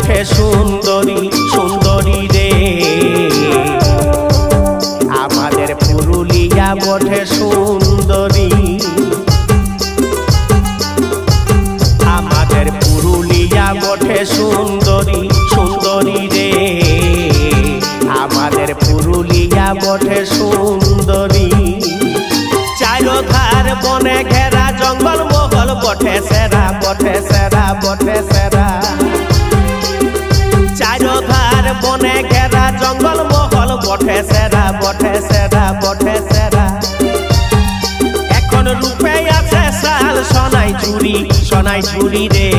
বটে সুন্দরী সুন্দরী রে, আমাদের পুরুলিয়া বটে সুন্দরী, আমাদের পুরুলিয়া বটে সুন্দরী সুন্দরী রে, আমাদের পুরুলিয়া বটে সুন্দরী। চারোধার বনে ঘেরা জঙ্গল মহল বটে সেরা বটে সেরা বটে সেরা, চারোধার বনে ঘেরা জঙ্গল মহল বটে সেরা বটে সেরা বটে সেরা। এখন রূপে আছে শাল সোনাই ঝুরি সোনাই ঝুরি রে,